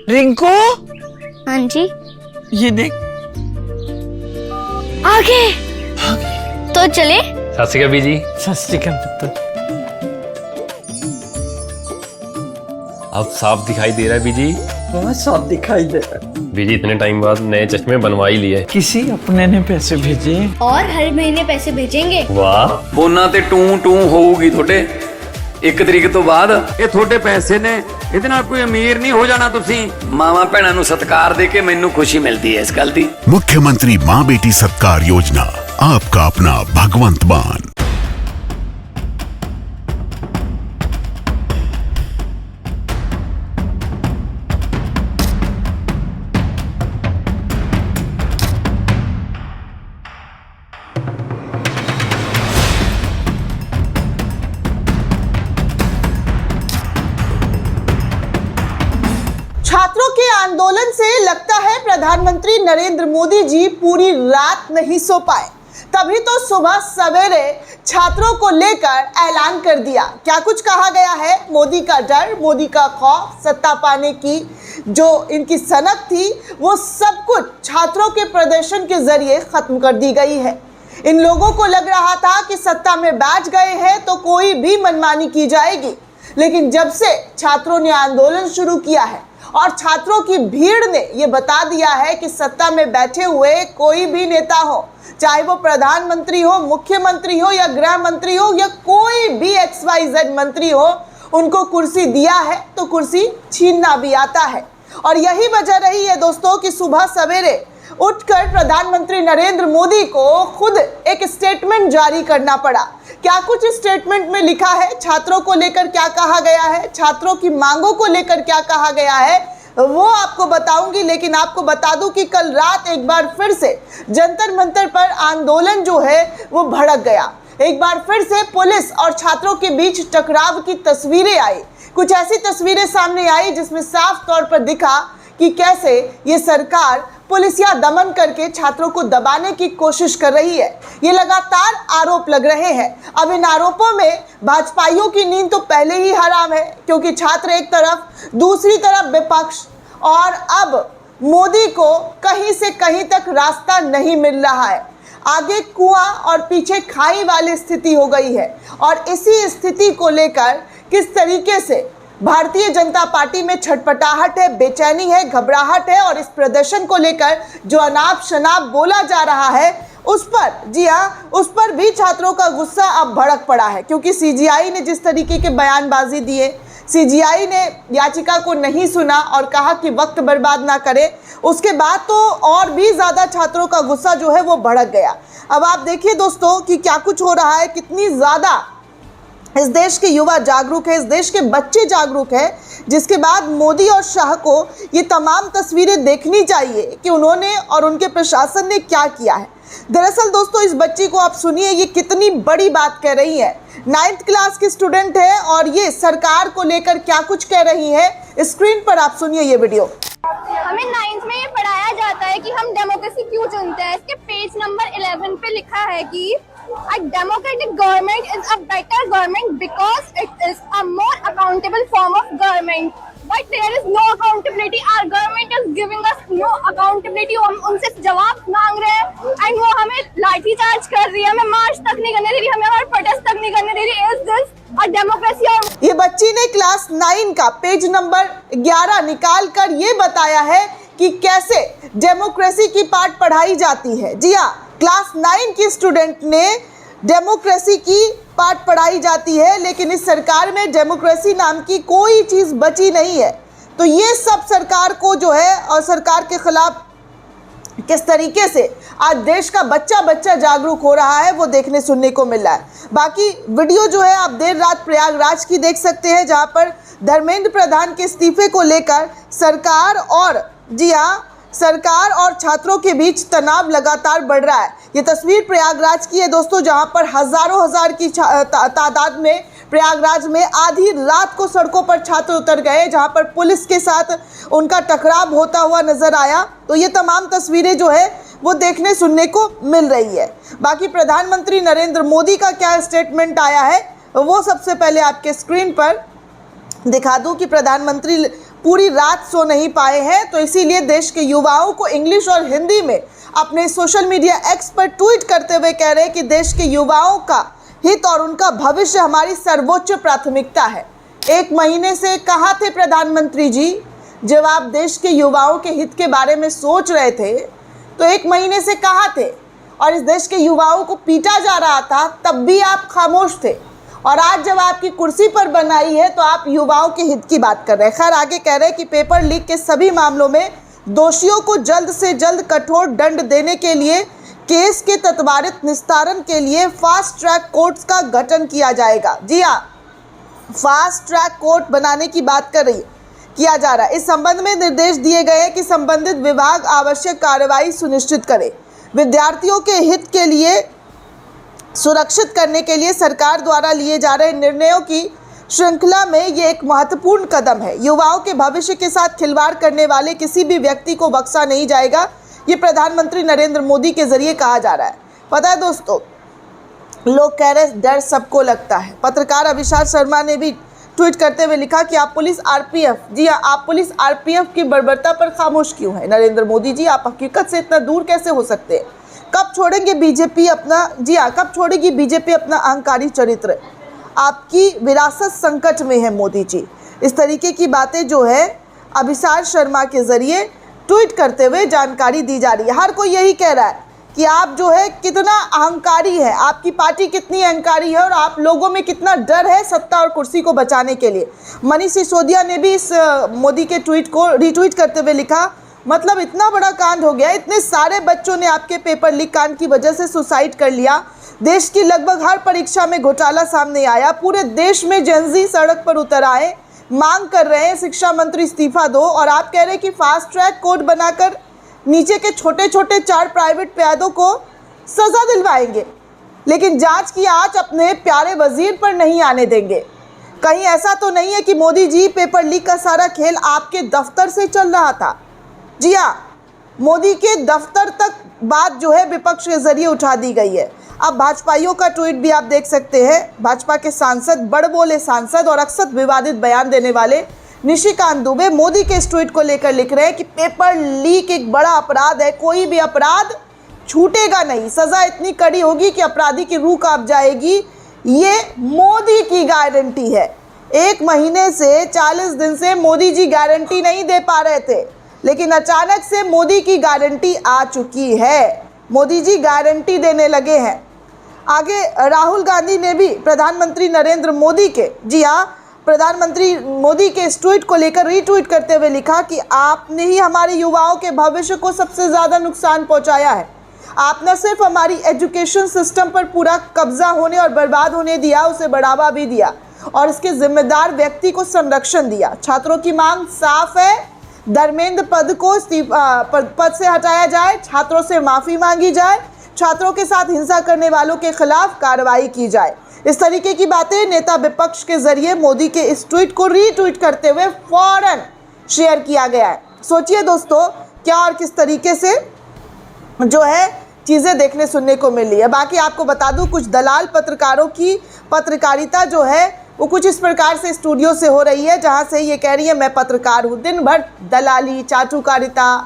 रिंकू, हाँ जी। ये देख। आगे तो चले। सत श्री अकाल बीजी। सत श्री अकाल पुत्र। अब साफ दिखाई दे रहा है बीजी। बहुत साफ दिखाई दे रहा है। बीजी इतने टाइम बाद नए चश्मे बनवा ही लिए। किसी अपने ने पैसे भेजे और हर महीने पैसे भेजेंगे। वाह। ਉਹਨਾਂ ਤੇ ਟੂ ਟੂ ਹੋਊਗੀ ਤੁਹਾਡੇ 1 ਤਰੀਕ ਤੋਂ ਬਾਅਦ। ਇਹ ਤੁਹਾਡੇ ਪੈਸੇ ਨੇ, ਇਹਦੇ ਨਾਲ ਕੋਈ ਅਮੀਰ ਨਹੀਂ ਹੋ ਜਾਣਾ ਤੁਸੀਂ। ਮਾਵਾਂ ਭੈਣਾਂ ਨੂੰ ਸਤਿਕਾਰ ਦੇ ਕੇ ਮੈਨੂੰ ਖੁਸ਼ੀ ਮਿਲਦੀ ਹੈ ਇਸ ਗੱਲ ਦੀ। मुख्यमंत्री माँ बेटी सत्कार योजना, आपका अपना भगवंत मान। छात्रों के आंदोलन से लगता है प्रधानमंत्री नरेंद्र मोदी जी पूरी रात नहीं सो पाए, तभी तो सुबह सवेरे छात्रों को लेकर ऐलान कर दिया। क्या कुछ कहा गया है? मोदी का डर, मोदी का खौफ, सत्ता पाने की जो इनकी सनक थी, वो सब कुछ छात्रों के प्रदर्शन के जरिए खत्म कर दी गई है। इन लोगों को लग रहा था कि सत्ता में बैठ गए हैं तो कोई भी मनमानी की जाएगी, लेकिन जब से छात्रों ने आंदोलन शुरू किया है और छात्रों की भीड़ ने ये बता दिया है कि सत्ता में बैठे हुए कोई भी नेता हो, चाहे वो प्रधानमंत्री हो, मुख्यमंत्री हो या गृह मंत्री हो या कोई भी XYZ मंत्री हो, उनको कुर्सी दिया है तो कुर्सी छीनना भी आता है। और यही वजह रही है दोस्तों कि सुबह सवेरे उठकर प्रधानमंत्री नरेंद्र मोदी को खुद एक स्टेटमेंट जारी करना पड़ा। क्या कुछ स्टेटमेंट में लिखा है, छात्रों को लेकर क्या कहा गया है, छात्रों की मांगों को लेकर क्या कहा गया है, वो आपको बताऊंगी। लेकिन आपको बता दूं कि कल रात एक बार फिर से जंतर मंतर पर आंदोलन जो है वो भड़क गया। एक बार फिर से पुलिस और छात्रों के बीच टकराव की तस्वीरें आई। कुछ ऐसी तस्वीरें सामने आई जिसमें साफ तौर पर दिखा कि कैसे ये सरकार पुलिसिया दमन करके छात्रों को दबाने की कोशिश कर रही है। ये लगातार आरोप लग रहे हैं। अब इन आरोपों में भाजपाइयों की नींद तो पहले ही हराम है, क्योंकि छात्र एक तरफ, दूसरी तरफ विपक्ष, और अब मोदी को कहीं से कहीं तक रास्ता नहीं मिल रहा है। आगे कुआं और पीछे खाई वाली स्थिति हो गई है। और इसी स्थिति को लेकर किस तरीके से भारतीय जनता पार्टी में छटपटाहट है, बेचैनी है, घबराहट है, और इस प्रदर्शन को लेकर जो अनाप शनाप बोला जा रहा है उस पर, जी हाँ, उस पर भी छात्रों का गुस्सा अब भड़क पड़ा है। क्योंकि CGI ने जिस तरीके के बयानबाजी दिए, CGI ने याचिका को नहीं सुना और कहा कि वक्त बर्बाद ना करे, उसके बाद तो और भी ज़्यादा छात्रों का गुस्सा जो है वो भड़क गया। अब आप देखिए दोस्तों कि क्या कुछ हो रहा है, कितनी ज़्यादा इस देश के युवा जागरूक है, इस देश के बच्चे जागरूक हैं, जिसके बाद मोदी और शाह को ये तमाम तस्वीरें देखनी चाहिए कि उन्होंने और उनके प्रशासन ने क्या किया है। दरअसल दोस्तों इस बच्ची को आप सुनिए, ये कितनी बड़ी बात कह रही है। 9th क्लास की स्टूडेंट है और ये सरकार को लेकर क्या कुछ कह रही है। स्क्रीन पर आप सुनिए ये वीडियो। हमें 9th में ये पढ़ाया जाता है कि हम डेमोक्रेसी क्यों चुनते हैं। इसके पेज नंबर 11 पे लिखा है कि a democratic government is a better government because it is a more accountable form of government. But there is no accountability. Our government is giving us no accountability. हम उनसे जवाब मांग रहे हैं and वो हमें लाठीचार्ज कर रही है, हमें मार्च तक नहीं करने दे रही, हमें हमारा प्रोटेस्ट तक नहीं करने दे रही। Is this a democracy? ये बच्ची ने क्लास 9 का पेज नंबर 11 निकाल कर ये बताया है कि कैसे डेमोक्रेसी की पाठ पढ़ाई जाती है। जी हाँ, क्लास 9 की स्टूडेंट ने डेमोक्रेसी की पाठ पढ़ाई जाती है, लेकिन इस सरकार में डेमोक्रेसी नाम की कोई चीज़ बची नहीं है। तो ये सब सरकार को जो है और सरकार के खिलाफ किस तरीके से आज देश का बच्चा बच्चा जागरूक हो रहा है वो देखने सुनने को मिल रहा है। बाकी वीडियो जो है आप देर रात प्रयागराज की देख सकते हैं, जहाँ पर धर्मेंद्र प्रधान के इस्तीफे को लेकर सरकार और, जी हाँ, सरकार और छात्रों के बीच तनाव लगातार बढ़ रहा है। ये तस्वीर प्रयागराज की है दोस्तों, जहां पर हजारों हजार की तादाद में प्रयागराज में आधी रात को सड़कों पर छात्र उतर गए, जहां पर पुलिस के साथ उनका टकराव होता हुआ नजर आया। तो ये तमाम तस्वीरें जो है वो देखने सुनने को मिल रही है। बाकी प्रधानमंत्री नरेंद्र मोदी का क्या स्टेटमेंट आया है वो सबसे पहले आपके स्क्रीन पर दिखा दूं कि प्रधानमंत्री पूरी रात सो नहीं पाए हैं, तो इसीलिए देश के युवाओं को इंग्लिश और हिंदी में अपने सोशल मीडिया एक्स पर ट्वीट करते हुए कह रहे हैं कि देश के युवाओं का हित और उनका भविष्य हमारी सर्वोच्च प्राथमिकता है। 1 महीने से कहाँ थे प्रधानमंत्री जी? जब आप देश के युवाओं के हित के बारे में सोच रहे थे तो 1 महीने से कहाँ थे? और इस देश के युवाओं को पीटा जा रहा था तब भी आप खामोश थे, और आज जब आपकी कुर्सी पर बनाई है तो आप युवाओं के हित की बात कर रहे हैं। खैर आगे कह रहे हैं कि पेपर लीक के सभी मामलों में दोषियों को जल्द से जल्द कठोर दंड देने के लिए केस के त्वरित निस्तारण के लिए फास्ट ट्रैक कोर्ट्स का गठन किया जाएगा। जी हाँ, फास्ट ट्रैक कोर्ट बनाने की बात किया जा रहा है। इस संबंध में निर्देश दिए गए हैं कि संबंधित विभाग आवश्यक कार्रवाई सुनिश्चित करे। विद्यार्थियों के हित के लिए सुरक्षित करने के लिए सरकार द्वारा लिए जा रहे निर्णयों की श्रृंखला में ये एक महत्वपूर्ण कदम है। युवाओं के भविष्य के साथ खिलवाड़ करने वाले किसी भी व्यक्ति को बख्शा नहीं जाएगा, ये प्रधानमंत्री नरेंद्र मोदी के जरिए कहा जा रहा है। पता है दोस्तों, लोग कह रहे डर सबको लगता है। पत्रकार अभिषेक शर्मा ने भी ट्वीट करते हुए लिखा कि आप पुलिस आरपीएफ, जी हाँ, आप पुलिस आरपीएफ की बर्बरता पर खामोश क्यों है? नरेंद्र मोदी जी, आप हकीकत से इतना दूर कैसे हो सकते हैं? कब छोड़ेंगे बीजेपी अपना, जी हाँ, कब छोड़ेगी बीजेपी अपना अहंकारी चरित्र? आपकी विरासत संकट में है मोदी जी। इस तरीके की बातें जो है अभिषेक शर्मा के जरिए ट्वीट करते हुए जानकारी दी जा रही है। हर कोई यही कह रहा है कि आप जो है कितना अहंकारी है, आपकी पार्टी कितनी अहंकारी है और आप लोगों में कितना डर है सत्ता और कुर्सी को बचाने के लिए। मनीष सिसोदिया ने भी इस मोदी के ट्वीट को रीट्वीट करते हुए लिखा, मतलब इतना बड़ा कांड हो गया, इतने सारे बच्चों ने आपके पेपर लीक कांड की वजह से सुसाइड कर लिया, देश की लगभग हर परीक्षा में घोटाला सामने आया, पूरे देश में जेनजी सड़क पर उतर आए, मांग कर रहे हैं शिक्षा मंत्री इस्तीफा दो, और आप कह रहे हैं कि फास्ट ट्रैक कोर्ट बनाकर नीचे के छोटे छोटे 4 प्राइवेट प्यादों को सजा दिलवाएंगे, लेकिन जांच की आंच अपने प्यारे वजीर पर नहीं आने देंगे। कहीं ऐसा तो नहीं है कि मोदी जी पेपर लीक का सारा खेल आपके दफ्तर से चल रहा था? जी हाँ, मोदी के दफ्तर तक बात जो है विपक्ष के जरिए उठा दी गई है। अब भाजपाइयों का ट्वीट भी आप देख सकते हैं। भाजपा के सांसद, बड़बोले सांसद और अक्सर विवादित बयान देने वाले निशिकांत दुबे मोदी के इस ट्वीट को लेकर लिख रहे हैं कि पेपर लीक एक बड़ा अपराध है, कोई भी अपराध छूटेगा नहीं, सजा इतनी कड़ी होगी कि अपराधी की रूह कांप जाएगी, ये मोदी की गारंटी है। 1 महीने से 40 दिन से मोदी जी गारंटी नहीं दे पा रहे थे, लेकिन अचानक से मोदी की गारंटी आ चुकी है। मोदी जी गारंटी देने लगे हैं। आगे राहुल गांधी ने भी प्रधानमंत्री नरेंद्र मोदी के, जी हाँ, प्रधानमंत्री मोदी के इस ट्वीट को लेकर रीट्वीट करते हुए लिखा कि आपने ही हमारे युवाओं के भविष्य को सबसे ज़्यादा नुकसान पहुंचाया है। आप न सिर्फ हमारी एजुकेशन सिस्टम पर पूरा कब्जा होने और बर्बाद होने दिया, उसे बढ़ावा भी दिया और इसके जिम्मेदार व्यक्ति को संरक्षण दिया। छात्रों की मांग साफ है, धर्मेंद्र पद से हटाया जाए, छात्रों से माफ़ी मांगी जाए, छात्रों के साथ हिंसा करने वालों के खिलाफ कार्रवाई की जाए। इस तरीके की बातें नेता विपक्ष के जरिए मोदी के इस ट्वीट को रीट्वीट करते हुए फौरन शेयर किया गया है। सोचिए दोस्तों, क्या और किस तरीके से जो है चीज़ें देखने सुनने को मिल रही है। बाकी आपको बता दूं, कुछ दलाल पत्रकारों की पत्रकारिता जो है वो कुछ इस प्रकार से स्टूडियो से हो रही है, जहां से ये कह रही है मैं पत्रकार हूँ। दिन भर दलाली, चाटुकारिता,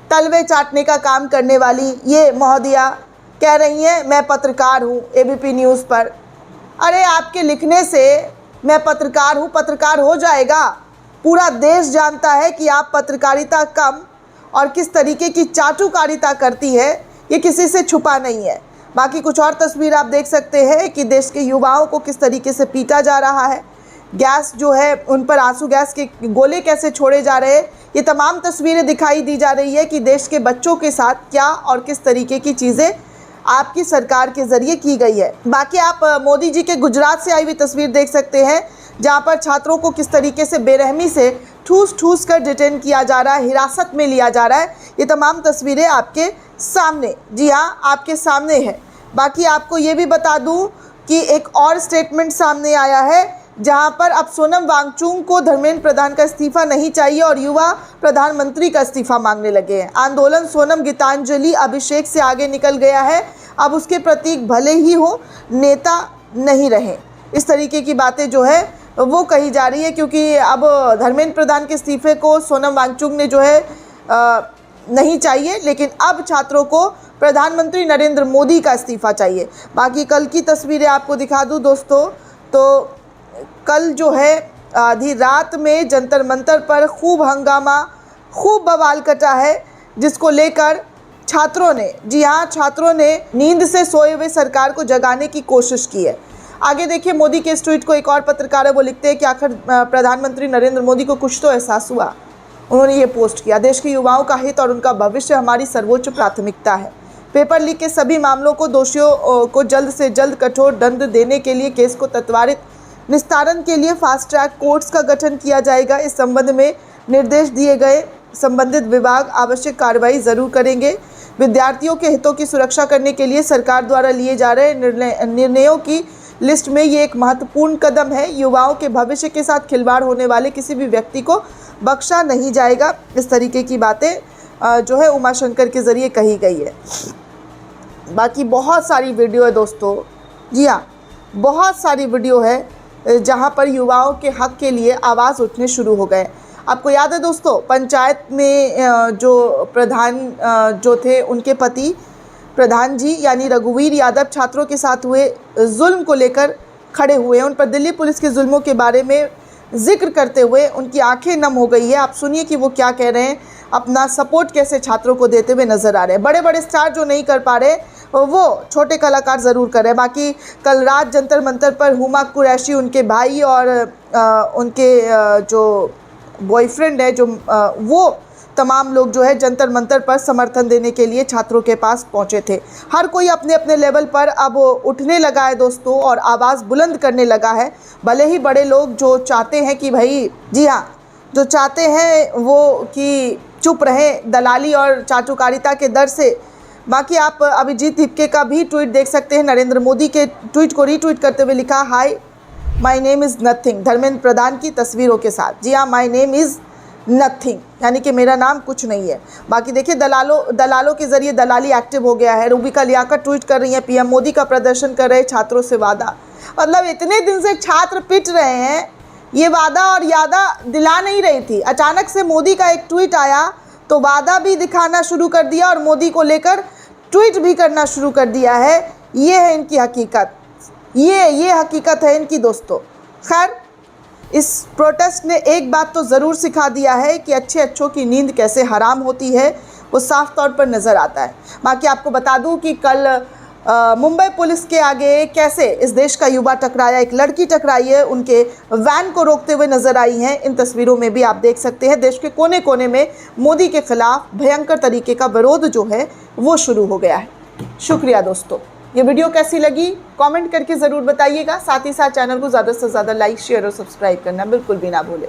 तलवे चाटने का काम करने वाली ये महोदया कह रही हैं मैं पत्रकार हूँ एबीपी न्यूज़ पर। अरे आपके लिखने से मैं पत्रकार हूँ पत्रकार हो जाएगा? पूरा देश जानता है कि आप पत्रकारिता कम और किस तरीके की चाटुकारिता करती है, ये किसी से छुपा नहीं है। बाकी कुछ और तस्वीर आप देख सकते हैं कि देश के युवाओं को किस तरीके से पीटा जा रहा है, गैस जो है उन पर आंसू गैस के गोले कैसे छोड़े जा रहे हैं, ये तमाम तस्वीरें दिखाई दी जा रही है कि देश के बच्चों के साथ क्या और किस तरीके की चीज़ें आपकी सरकार के ज़रिए की गई है। बाकी आप मोदी जी के गुजरात से आई हुई तस्वीर देख सकते हैं, जहाँ पर छात्रों को किस तरीके से बेरहमी से ठूस कर डिटेन किया जा रहा है, हिरासत में लिया जा रहा है। ये तमाम तस्वीरें आपके सामने, जी हाँ, आपके सामने है। बाकी आपको ये भी बता दूं कि एक और स्टेटमेंट सामने आया है, जहां पर अब सोनम वांगचुक को धर्मेंद्र प्रधान का इस्तीफा नहीं चाहिए और युवा प्रधानमंत्री का इस्तीफा मांगने लगे हैं। आंदोलन सोनम गीतांजलि अभिषेक से आगे निकल गया है, अब उसके प्रतीक भले ही हो, नेता नहीं रहे। इस तरीके की बातें जो है वो कही जा रही है, क्योंकि अब धर्मेंद्र प्रधान के इस्तीफे को सोनम वांगचुक ने जो है नहीं चाहिए, लेकिन अब छात्रों को प्रधानमंत्री नरेंद्र मोदी का इस्तीफा चाहिए। बाकी कल की तस्वीरें आपको दिखा दूं दोस्तों, तो कल जो है आधी रात में जंतर मंतर पर खूब हंगामा, खूब बवाल कटा है, जिसको लेकर छात्रों ने, जी हाँ, छात्रों ने नींद से सोए हुए सरकार को जगाने की कोशिश की है। आगे देखिए मोदी के इस ट्वीट को एक और पत्रकार है वो लिखते हैं कि आखिर प्रधानमंत्री नरेंद्र मोदी को कुछ तो एहसास हुआ। उन्होंने ये पोस्ट किया, देश के युवाओं का हित और उनका भविष्य हमारी सर्वोच्च प्राथमिकता है। पेपर लीक के सभी मामलों को दोषियों को जल्द से जल्द कठोर दंड देने के लिए केस को त्वरित निस्तारण के लिए फास्ट ट्रैक कोर्ट्स का गठन किया जाएगा। इस संबंध में निर्देश दिए गए, संबंधित विभाग आवश्यक कार्रवाई जरूर करेंगे। विद्यार्थियों के हितों की सुरक्षा करने के लिए सरकार द्वारा लिए जा रहे निर्णयों की लिस्ट में ये एक महत्वपूर्ण कदम है। युवाओं के भविष्य के साथ खिलवाड़ होने वाले किसी भी व्यक्ति को बख्शा नहीं जाएगा। इस तरीके की बातें जो है उमाशंकर के ज़रिए कही गई है। बाकी बहुत सारी वीडियो है दोस्तों, जी हाँ, बहुत सारी वीडियो है जहाँ पर युवाओं के हक के लिए आवाज़ उठने शुरू हो गए। आपको याद है दोस्तों, पंचायत में जो प्रधान जो थे, उनके पति प्रधान जी यानी रघुवीर यादव छात्रों के साथ हुए जुल्म को लेकर खड़े हुए हैं। उन पर दिल्ली पुलिस के जुल्मों के बारे में जिक्र करते हुए उनकी आंखें नम हो गई है। आप सुनिए कि वो क्या कह रहे हैं, अपना सपोर्ट कैसे छात्रों को देते हुए नजर आ रहे हैं। बड़े बड़े स्टार जो नहीं कर पा रहे वो छोटे कलाकार ज़रूर कर रहे हैं। बाकी कल रात जंतर मंतर पर हुमा कुरैशी, उनके भाई और उनके जो बॉयफ्रेंड है, जो वो तमाम लोग जो है जंतर मंतर पर समर्थन देने के लिए छात्रों के पास पहुंचे थे। हर कोई अपने अपने लेवल पर अब उठने लगा है दोस्तों और आवाज़ बुलंद करने लगा है। भले ही बड़े लोग जो चाहते हैं कि भाई, जी हाँ, जो चाहते हैं वो कि चुप रहें दलाली और चाटुकारिता के डर से। बाकी आप अभिजीत हिप्के का भी ट्वीट देख सकते हैं। नरेंद्र मोदी के ट्वीट को रीट्वीट करते हुए लिखा, hi my name is nothing, Dharmendra Pradhan की तस्वीरों के साथ। जी हाँ, माय नेम इज़ नथिंग, यानी कि मेरा नाम कुछ नहीं है। बाकी देखिए दलालों के ज़रिए दलाली एक्टिव हो गया है। रूबिका लियाकत ट्वीट कर रही हैं, पीएम मोदी का प्रदर्शन कर रहे छात्रों से वादा। मतलब इतने दिन से छात्र पिट रहे हैं, ये वादा और यादा दिला नहीं रही थी। अचानक से मोदी का एक ट्वीट आया तो वादा भी दिखाना शुरू कर दिया और मोदी को लेकर ट्वीट भी करना शुरू कर दिया है। ये है इनकी हकीकत, ये हकीकत है इनकी दोस्तों। खैर, इस प्रोटेस्ट ने एक बात तो ज़रूर सिखा दिया है कि अच्छों की नींद कैसे हराम होती है, वो साफ तौर पर नज़र आता है। बाकी आपको बता दूं कि कल मुंबई पुलिस के आगे कैसे इस देश का युवा टकराया, एक लड़की टकराई है, उनके वैन को रोकते हुए नजर आई हैं। इन तस्वीरों में भी आप देख सकते हैं देश के कोने कोने में मोदी के खिलाफ भयंकर तरीके का विरोध जो है वो शुरू हो गया है। शुक्रिया दोस्तों, ये वीडियो कैसी लगी कमेंट करके ज़रूर बताइएगा। साथ ही साथ चैनल को ज़्यादा से ज़्यादा लाइक, शेयर और सब्सक्राइब करना बिल्कुल भी ना भूलें।